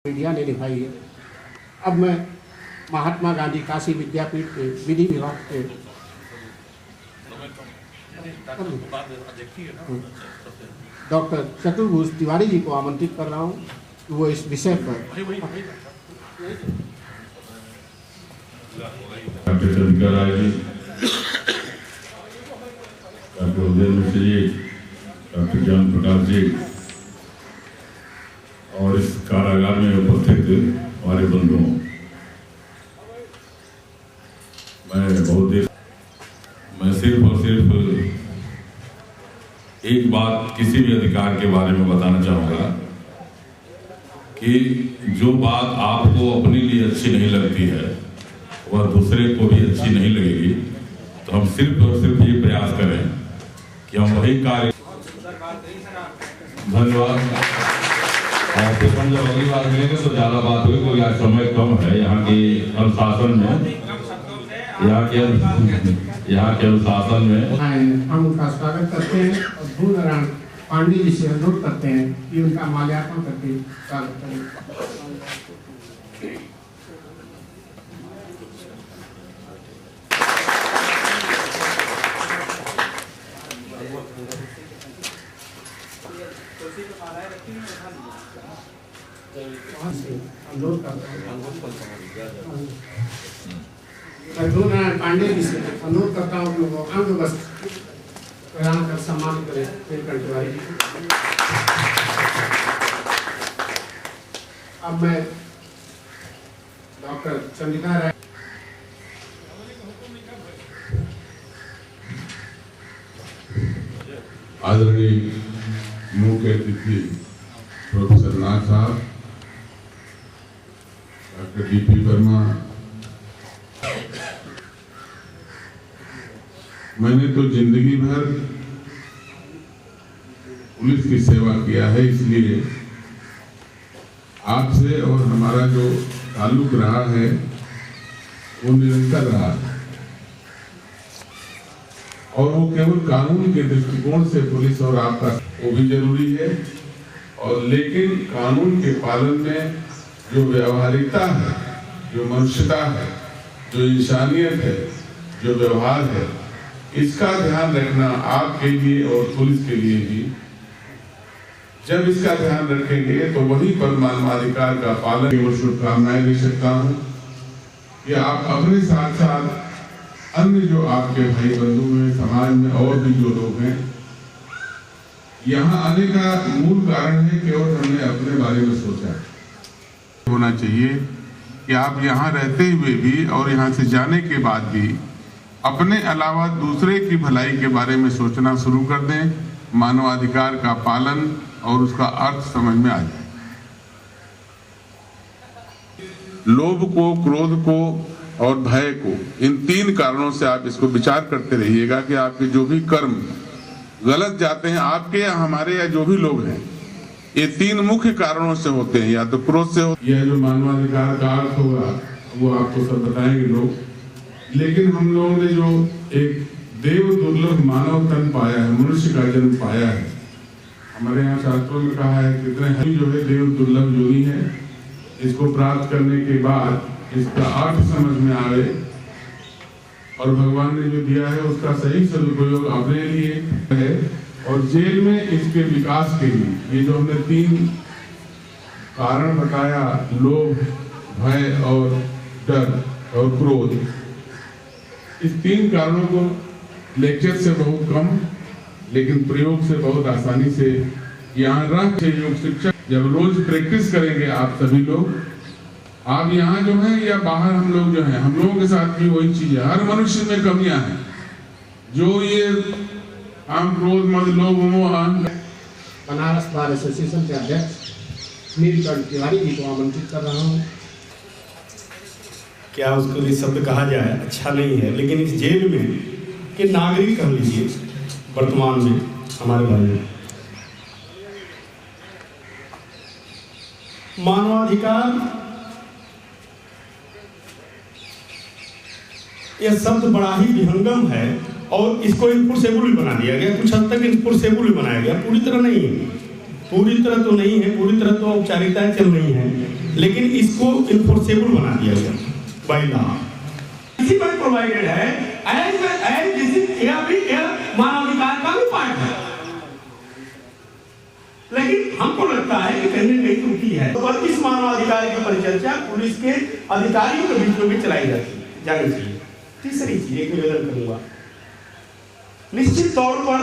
Media ने निभाई है। अब मैं महात्मा गांधी काशी विद्यापीठ के विधि विभाग के डॉक्टर चतुर्भुज तिवारी जी को आमंत्रित कर रहा हूँ कि वो इस विषय पर डॉक्टर चंद्रिका राय जी, डॉक्टर उदय मिश्र जी, डॉक्टर ज्ञान प्रकाश जी और इस कारागार में उपस्थित हमारे बंधुओं, मैं सिर्फ और सिर्फ एक बात किसी भी अधिकार के बारे में बताना चाहूँगा कि जो बात आपको अपने लिए अच्छी नहीं लगती है वह दूसरे को भी अच्छी नहीं लगेगी। तो हम सिर्फ और सिर्फ ये प्रयास करें कि हम वही कार्य। धन्यवाद। आपको जब अगली बार मिलेंगे तो ज्यादा बात होगी, क्योंकि आज समय कम है। यहाँ के अनुशासन में हम उनका स्वागत करते हैं और भूनारायण पांडे जी से अनुरोध करते हैं कि उनका माल्यार्पण करके स्वागत करें। अनुरोध करता हूँ मैं भूनारायण पांडे जी से अनुरोध करता हूँ कि वो अंग वस्त्र प्रदान कर सम्मान करें नीलकंठ तिवारी जी। अब मैं डॉक्टर चंद्रिका राय आदरणीय मुख्य अतिथि प्रोफेसर नाथ साहब, डॉक्टर डीपी वर्मा, मैंने तो जिंदगी भर पुलिस की सेवा किया है, इसलिए आपसे और हमारा जो ताल्लुक रहा है वो निरंतर रहा है और वो केवल कानून के दृष्टिकोण से पुलिस और आपका वो भी जरूरी है, और लेकिन कानून के पालन में जो व्यवहारिकता है, जो मनुष्यता है, जो इंसानियत है, जो व्यवहार है, इसका ध्यान रखना आपके लिए और पुलिस के लिए भी। जब इसका ध्यान रखेंगे तो वही पर मानवाधिकार का पालन की शुभकामनाएं दे सकता हूँ कि आप अपने साथ साथ अन्य जो आपके भाई बंधु हैं, समाज में और भी जो लोग हैं, यहाँ आने का मूल कारण है कि और हमने अपने बारे में सोचा होना चाहिए कि आप यहाँ रहते हुए भी और यहाँ से जाने के बाद भी अपने अलावा दूसरे की भलाई के बारे में सोचना शुरू कर दें, मानवाधिकार का पालन और उसका अर्थ समझ में आ जाए। लोभ को, क्रोध को और भय को, इन तीन कारणों से आप इसको विचार करते रहिएगा कि आपके जो भी कर्म गलत जाते हैं, आपके या हमारे या जो भी लोग हैं, ये तीन मुख्य कारणों से होते हैं। या तो क्रोध से हो, यह जो मानवाधिकार का अर्थ होगा वो आपको सब बताएंगे लोग, लेकिन हम लोगों ने जो एक देव दुर्लभ मानव तन पाया है, मनुष्य का जन्म पाया है, हमारे यहाँ शास्त्रों में कहा है कितने हरि जो है देव दुर्लभ योनि है। इसको प्राप्त करने के बाद इसका अर्थ समझ में आवे और भगवान ने जो दिया है उसका सही सदुपयोग अपने लिए है और जेल में इसके विकास के लिए ये जो हमने तीन कारण बताया, लोभ, भय और डर और क्रोध, इस तीन कारणों को लेक्चर से बहुत कम लेकिन प्रयोग से बहुत आसानी से यहाँ रख के योग शिक्षक जब रोज प्रैक्टिस करेंगे आप सभी लोग, आप यहाँ जो है या बाहर हम लोग जो हैं, हम लोगों के साथ भी वही चीज है। हर मनुष्य में कमियां हैं, जो ये काम, क्रोध, मद, लोभ, मोह, बनारस बार एसोसिएशन के अध्यक्ष नीलकंठ तिवारी जी को आमंत्रित कर रहा हूँ। क्या उसको लिए शब्द कहा जाए अच्छा नहीं है, लेकिन इस जेल में के नागरिक कह लीजिए वर्तमान में हमारे भाई, मानवाधिकार यह शब्द बड़ा ही विहंगम है और इसको इनपुरसेबल भी बना दिया गया, कुछ हद तक इनपुरसेबल भी बनाया गया, पूरी तरह नहीं है, पूरी तरह तो नहीं है, पूरी तरह तो औपचारिकताएं चल रही हैं, लेकिन इसको इन्फोर्सेबल बना दिया गया बाय लॉ। इसी में प्रोवाइडेड है मानवाधिकार का भी पार्ट है, लेकिन हमको लगता है कि कहीं न कहीं त्रुटि है। तो इस मानवाधिकार की परिचर्चा पुलिस के अधिकारियों के बीच में भी चलाई जानी चाहिए। तीसरी चीज एक निवेदन करूंगा, निश्चित तौर पर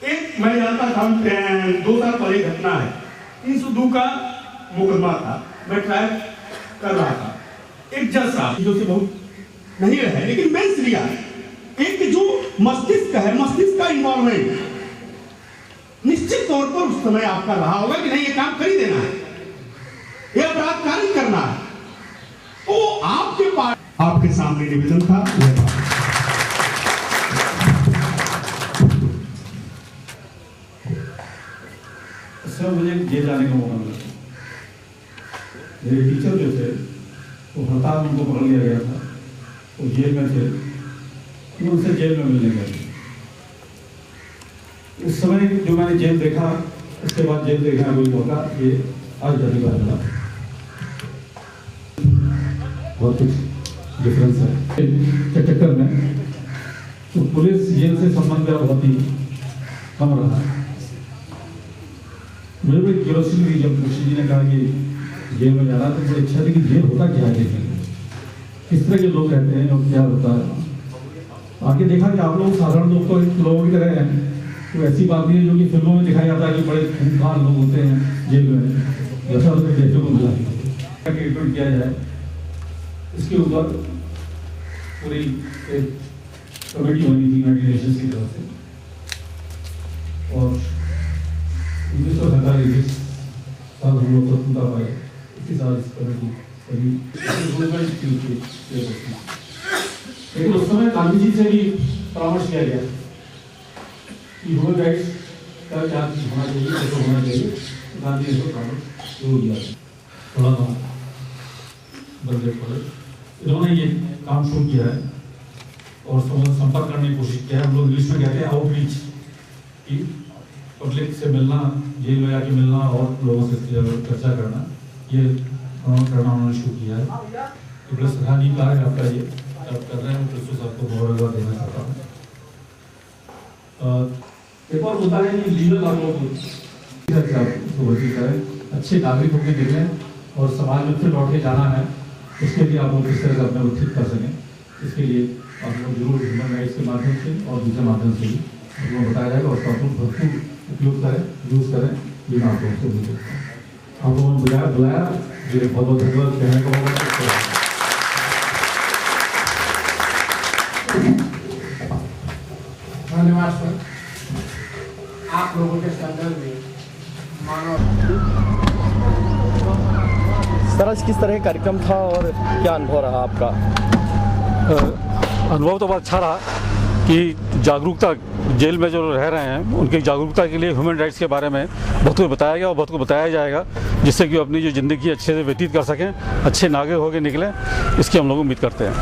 एक मैं जानता था 2 साल पहले घटना है, 302 का मुकदमा था, मैं ट्रायल कर रहा था, एक जज साहब जो से बहुत नहीं रहे लेकिन बेंच लिया, एक जो मस्तिष्क है, मस्तिष्क का इन्वॉल्वमेंट निश्चित तौर पर उस समय आपका रहा होगा कि नहीं ये काम कर ही देना है, ये अपराध कार्य करना है, तो आपके पास आपके सामने निवेदन था। सर मुझे जेल जाने का मौका मिला, मेरे टीचर जो थे वो हड़ताल में उनको पकड़ लिया गया था, वो जेल में थे, तो उनसे जेल में मिलने गए। उस समय जो मैंने जेल देखा, उसके बाद जेल देखना कोई मौका ये आज पहली बार मिला। बहुत कुछ डिफरेंस है के चक्कर में, तो पुलिस जेल से संबंध बहुत ही कम रहा। मेरे को क्यूरियोसिटी थी जब मुंशी जी ने कहा कि जेल में जाना, तो मुझे इच्छा थी कि जेल होता क्या है, देखेंगे किस तरह के लोग रहते हैं और क्या होता है। आगे देखा कि आप लोग साधारण लोग तो लोगों की तरह हैं, तो ऐसी बात नहीं है जो कि फिल्मों में दिखाया जाता है कि बड़े खूंखार लोग होते हैं जेल में, जैसा उनको देखने को मिला ट्रीटमेंट किया जाए। इसके ऊपर पूरी एक कमेटी बनी थी यूनाइटेड नेशंस की तरफ से, और 1947 साल हम लोग स्वतंत्रता पाए, इसी साल इस कमेटी लेकिन उस समय गांधी जी से भी परामर्श किया गया कि ह्यूमन राइट्स का क्या चीज होना चाहिए, कैसे होना चाहिए। गांधी जी को परामर्श जरूर दिया थोड़ा सा बजट पर इन्होंने ये काम शुरू किया है और संपर्क करने की कोशिश किया है। हम लोग इंग्लिश में कहते हैं आउटरीच, कि पब्लिक से मिलना, जेल में जाके मिलना और लोगों से चर्चा करना, ये करना उन्होंने शुरू किया है। तो बड़ा सराहनीय कार्य आपका ये आप कर रहे हैं, प्रिंसिपल साहब को बहुत बहुत देना चाहता हूँ। एक और मुद्दा है कि लीगल आपको अच्छे नागरिक होकर निकले और समाज में फिर लौट के जाना है, उसके लिए आप लोग किस तरह से अपने को ठीक कर सकें, इसके लिए आप लोग जरूर ह्यूमन राइट्स के माध्यम से और दूसरे माध्यम से भी आप लोग बताया जाएगा, और आप लोग भरपूर उपयोग करें, यूज़ करें, ये मैं आप लोगों से भी आप लोगों ने बुलाया, मुझे बहुत बहुत धन्यवाद कहने को होगा। धन्यवाद सर, आप लोगों के संदर्भ में सर आज किस तरह का कार्यक्रम था और क्या अनुभव रहा आपका? अनुभव तो बहुत अच्छा रहा कि जागरूकता, जेल में जो रह रहे हैं उनकी जागरूकता के लिए ह्यूमन राइट्स के बारे में बहुत कुछ बताया गया और बहुत कुछ बताया जाएगा, जिससे कि वो अपनी जो ज़िंदगी अच्छे से व्यतीत कर सकें, अच्छे नागरिक होकर निकलें, इसकी हम लोग उम्मीद करते हैं।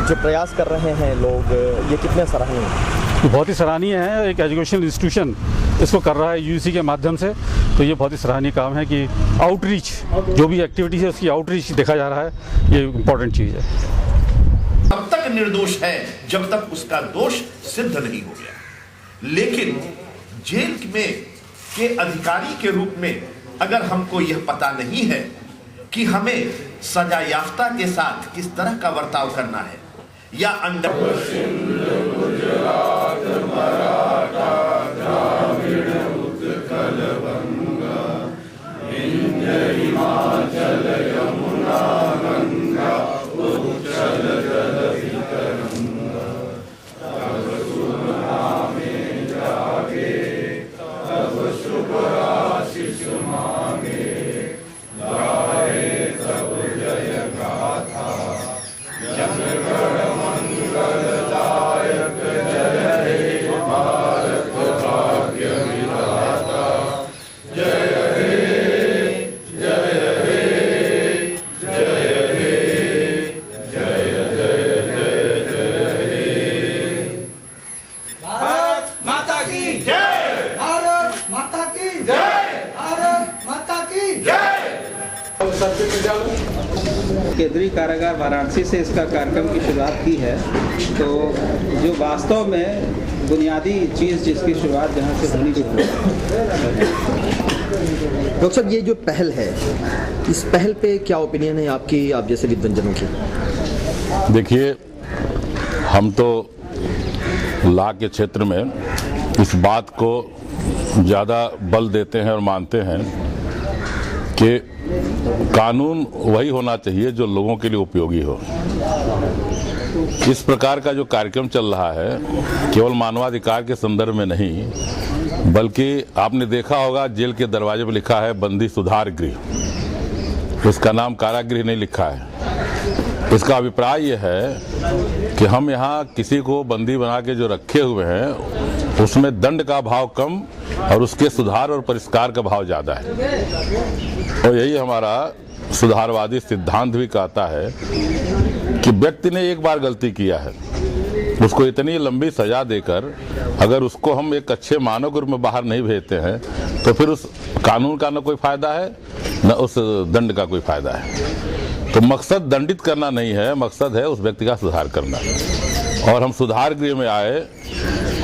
जो प्रयास कर रहे हैं लोग, ये कितने सराहनीय है? बहुत ही सराहनीय है। एक एजुकेशनल इंस्टीट्यूशन इसको कर रहा है यूजीसी के माध्यम से, तो ये बहुत ही सराहनीय काम है कि आउटरीच, जो भी एक्टिविटीज़ है उसकी आउटरीच देखा जा रहा है, ये इम्पोर्टेंट चीज़ है। तब तक निर्दोष है जब तक उसका दोष सिद्ध नहीं हो गया। लेकिन जेल में के अधिकारी के रूप में अगर हमको यह पता नहीं है कि हमें सजा याफ्ता के साथ किस तरह का बर्ताव करना है, या अंडर केंद्रीय कारागार वाराणसी से इसका कार्यक्रम की शुरुआत की है, तो जो वास्तव में बुनियादी चीज़ जिसकी शुरुआत जहाँ से होनी चाहिए। डॉक्टर साहब, ये जो पहल है, इस पहल पे क्या ओपिनियन है आपकी, आप जैसे विद्वंजनों की? देखिए, हम तो लॉ के क्षेत्र में इस बात को ज़्यादा बल देते हैं और मानते हैं कि कानून वही होना चाहिए जो लोगों के लिए उपयोगी हो। इस प्रकार का जो कार्यक्रम चल रहा है केवल मानवाधिकार के संदर्भ में नहीं, बल्कि आपने देखा होगा जेल के दरवाजे पर लिखा है बंदी सुधार गृह, इसका नाम कारागृह नहीं लिखा है। इसका अभिप्राय यह है कि हम यहाँ किसी को बंदी बना के जो रखे हुए हैं उसमें दंड का भाव कम और उसके सुधार और परिष्कार का भाव ज़्यादा है। और यही हमारा सुधारवादी सिद्धांत भी कहता है कि व्यक्ति ने एक बार गलती किया है, उसको इतनी लंबी सजा देकर अगर उसको हम एक अच्छे मानव के रूप में बाहर नहीं भेजते हैं तो फिर उस कानून का न कोई फायदा है न उस दंड का कोई फायदा है। तो मकसद दंडित करना नहीं है, मकसद है उस व्यक्ति का सुधार करना। और हम सुधार गृह में आए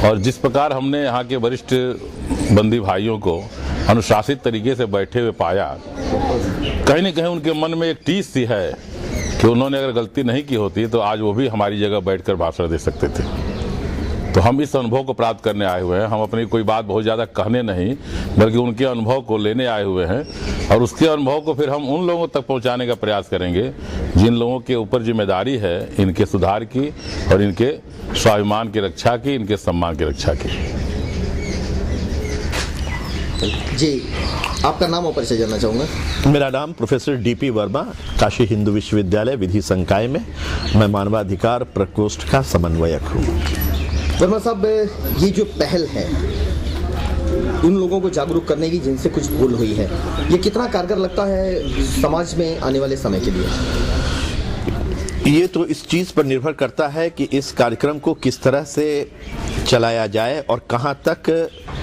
और जिस प्रकार हमने यहाँ के वरिष्ठ बंदी भाइयों को अनुशासित तरीके से बैठे हुए पाया, कहीं न कहीं उनके मन में एक टीस सी है कि उन्होंने अगर गलती नहीं की होती तो आज वो भी हमारी जगह बैठकर भाषण दे सकते थे। तो हम इस अनुभव को प्राप्त करने आए हुए हैं। हम अपनी कोई बात बहुत ज़्यादा कहने नहीं बल्कि उनके अनुभव को लेने आए हुए हैं और उसके अनुभव को फिर हम उन लोगों तक पहुंचाने का प्रयास करेंगे जिन लोगों के ऊपर जिम्मेदारी है इनके सुधार की और इनके स्वाभिमान की रक्षा की, इनके सम्मान की रक्षा की। जी, आपका नाम और परिचय जानना चाहूँगा। मेरा नाम प्रोफेसर डीपी वर्मा, काशी हिंदू विश्वविद्यालय विधि संकाय में मैं मानवाधिकार प्रकोष्ठ का समन्वयक हूँ। वर्मा साहब, ये जो पहल है उन लोगों को जागरूक करने की जिनसे कुछ भूल हुई है, ये कितना कारगर लगता है समाज में आने वाले समय के लिए? ये तो इस चीज़ पर निर्भर करता है कि इस कार्यक्रम को किस तरह से चलाया जाए और कहाँ तक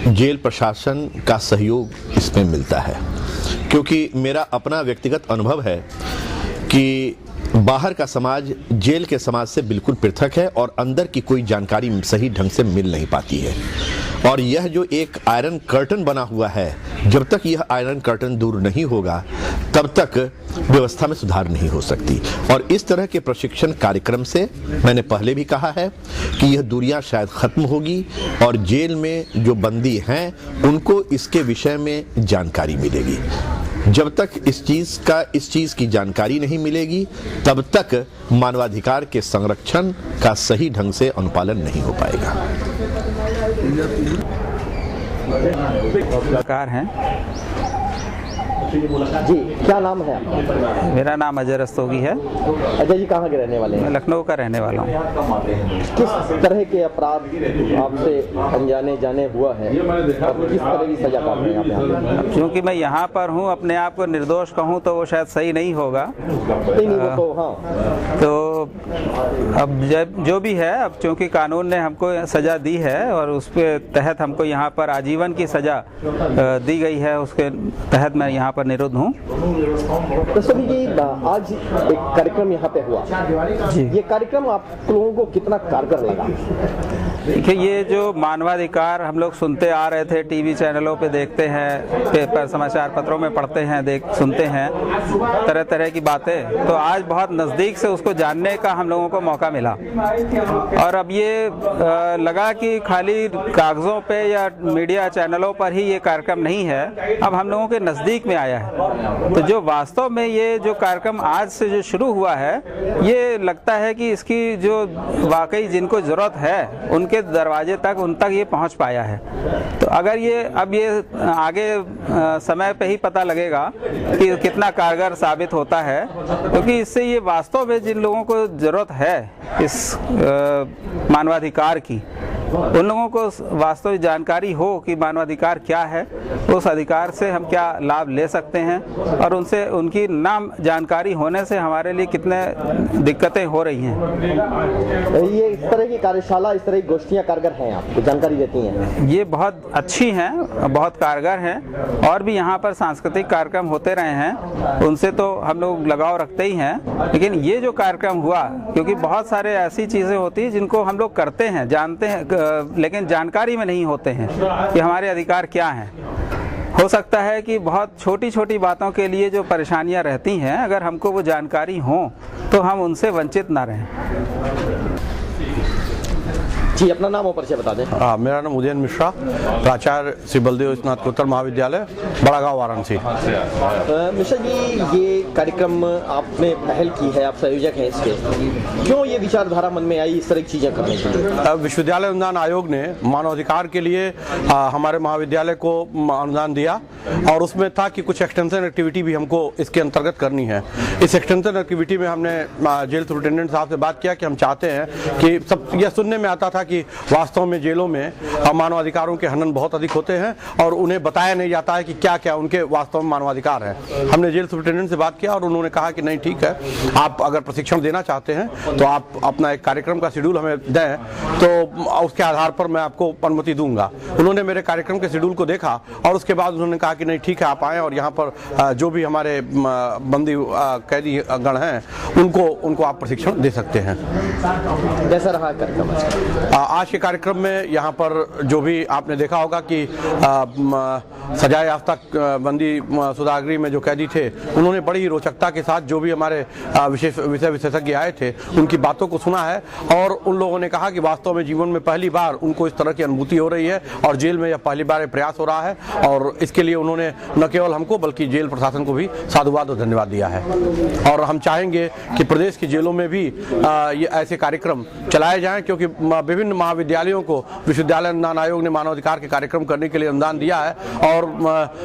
जेल प्रशासन का सहयोग इसमें मिलता है। क्योंकि मेरा अपना व्यक्तिगत अनुभव है कि बाहर का समाज जेल के समाज से बिल्कुल पृथक है और अंदर की कोई जानकारी सही ढंग से मिल नहीं पाती है। और यह जो एक आयरन कर्टन बना हुआ है, जब तक यह आयरन कर्टन दूर नहीं होगा तब तक व्यवस्था में सुधार नहीं हो सकती। और इस तरह के प्रशिक्षण कार्यक्रम से मैंने पहले भी कहा है कि यह दूरियां शायद खत्म होगी और जेल में जो बंदी हैं उनको इसके विषय में जानकारी मिलेगी। जब तक इस चीज़ की जानकारी नहीं मिलेगी तब तक मानवाधिकार के संरक्षण का सही ढंग से अनुपालन नहीं हो पाएगा। सरकार हैं। जी, क्या नाम है आपका? मेरा नाम अजय रस्तोगी है। अजय जी कहाँ के रहने वाले हैं? मैं लखनऊ का रहने वाला हूँ। किस तरह के अपराध आपसे अनजाने जाने हुआ है और किस तरह की सजा काट रहे हैं आप? अब क्योंकि मैं यहाँ पर हूँ, अपने आप को निर्दोष कहूँ तो वो शायद सही नहीं होगा। तो अब जो भी है, अब चूँकि कानून ने हमको सज़ा दी है और उसके तहत हमको यहाँ पर आजीवन की सज़ा दी गई है, उसके तहत मैं यहाँ पर निरुद्ध हूँ। तो सभी जी, आज एक कार्यक्रम यहाँ पे हुआ जी, ये कार्यक्रम आप लोगों को कितना कारगर लगा? देखिए, ये जो मानवाधिकार हम लोग सुनते आ रहे थे, टीवी चैनलों पे देखते हैं, पेपर समाचार पत्रों में पढ़ते हैं, सुनते हैं तरह तरह की बातें, तो आज बहुत नज़दीक से उसको जानने का हम लोगों को मौका मिला। और अब ये लगा कि खाली कागज़ों पे या मीडिया चैनलों पर ही ये कार्यक्रम नहीं है, अब हम लोगों के नज़दीक में आया है। तो जो वास्तव में ये जो कार्यक्रम आज से जो शुरू हुआ है, ये लगता है कि इसकी जो वाकई जिनको ज़रूरत है उनके दरवाजे तक, उन तक ये पहुंच पाया है। तो अगर ये अब ये आगे समय पे ही पता लगेगा कि कितना कारगर साबित होता है, क्योंकि इससे ये वास्तव में जिन लोगों को ज़रूरत है इस मानवाधिकार की, उन लोगों को वास्तविक जानकारी हो कि मानवाधिकार क्या है, उस अधिकार से हम क्या लाभ ले सकते हैं और उनसे उनकी नाम जानकारी होने से हमारे लिए कितने दिक्कतें हो रही हैं। ये इस तरह की कार्यशाला, इस तरह की गोष्ठियाँ कारगर हैं, आपको जानकारी देती हैं? ये बहुत अच्छी हैं, बहुत कारगर हैं और भी यहाँ पर सांस्कृतिक कार्यक्रम होते रहे हैं, उनसे तो हम लोग लगाव रखते ही हैं। लेकिन ये जो कार्यक्रम हुआ, क्योंकि बहुत सारे ऐसी चीज़ें होती हैं जिनको हम लोग करते हैं, जानते हैं, लेकिन जानकारी में नहीं होते हैं कि हमारे अधिकार क्या हैं। हो सकता है कि बहुत छोटी छोटी बातों के लिए जो परेशानियां रहती हैं, अगर हमको वो जानकारी हो तो हम उनसे वंचित ना रहें। जी, अपना नाम और परिचय बता दें। मेरा नाम उदयन मिश्रा, प्राचार्य श्री बलदेव स्नातकोत्तर महाविद्यालय, बड़ा गाँव, वाराणसी। मिश्रा जी, ये कार्यक्रम आपने पहल की है, आप संयोजक हैं इसके, क्यों ये विचारधारा मन में आई इस तरह की चीज़ें करने के लिए? विश्वविद्यालय अनुदान आयोग ने मानवाधिकार के लिए हमारे महाविद्यालय को अनुदान दिया और उसमें था कि कुछ एक्सटेंशन एक्टिविटी भी हमको इसके अंतर्गत करनी है। इस एक्सटेंशन एक्टिविटी में हमने जेल सुपरिटेंडेंट साहब से बात किया कि हम चाहते हैं कि सब यह सुनने में आता था कि वास्तव में जेलों में मानवाधिकारों के हनन बहुत अधिक होते हैं और उन्हें बताया नहीं जाता है कि क्या क्या उनके वास्तव में मानवाधिकार है। हमने जेल सुपरिटेंडेंट से बात किया और उन्होंने कहा कि नहीं, ठीक है, आप अगर प्रशिक्षण देना चाहते हैं तो आप अपना एक कार्यक्रम का शेड्यूल हमें दें, तो उसके आधार पर मैं आपको अनुमति दूंगा। उन्होंने मेरे कार्यक्रम के शेड्यूल को देखा और उसके बाद उन्होंने कहा कि नहीं, ठीक है, आप आएँ और यहाँ पर जो भी हमारे बंदी कैदी गण हैं उनको आप प्रशिक्षण दे सकते हैं। कैसा रहा कार्यक्रम? आज के कार्यक्रम में यहाँ पर जो भी आपने देखा होगा कि सजाए याफ्ता बंदी सुधागृह में जो कैदी थे, उन्होंने बड़ी ही रोचकता के साथ जो भी हमारे विषय विशेषज्ञ आए थे उनकी बातों को सुना है और उन लोगों ने कहा कि वास्तव में जीवन में पहली बार उनको इस तरह की अनुभूति हो रही है और जेल में यह पहली बार प्रयास हो रहा है और इसके लिए उन्होंने न केवल हमको बल्कि जेल प्रशासन को भी साधुवाद और धन्यवाद दिया है। और हम चाहेंगे कि प्रदेश की जेलों में भी ये ऐसे कार्यक्रम चलाए जाएं, क्योंकि विभिन्न महाविद्यालयों को विश्वविद्यालय अनुदान आयोग ने मानवाधिकार के कार्यक्रम करने के लिए अनुदान दिया है और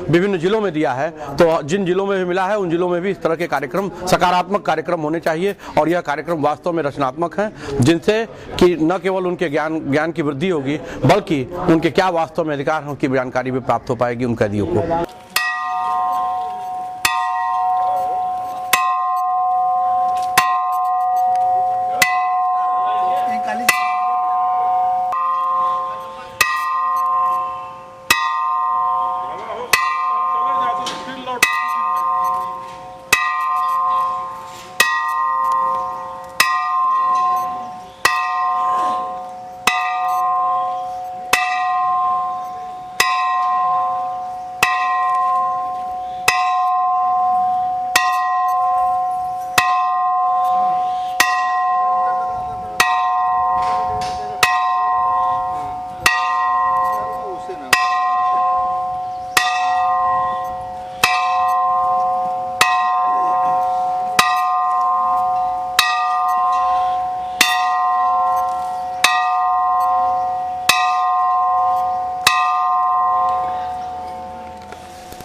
विभिन्न जिलों में दिया है। तो जिन जिलों में भी मिला है उन जिलों में भी इस तरह के कार्यक्रम, सकारात्मक कार्यक्रम होने चाहिए और यह कार्यक्रम वास्तव में रचनात्मक हैं, जिनसे कि न केवल उनके ज्ञान की वृद्धि होगी बल्कि उनके क्या वास्तव में अधिकार हैं की जानकारी भी प्राप्त हो पाएगी उन कैदियों को।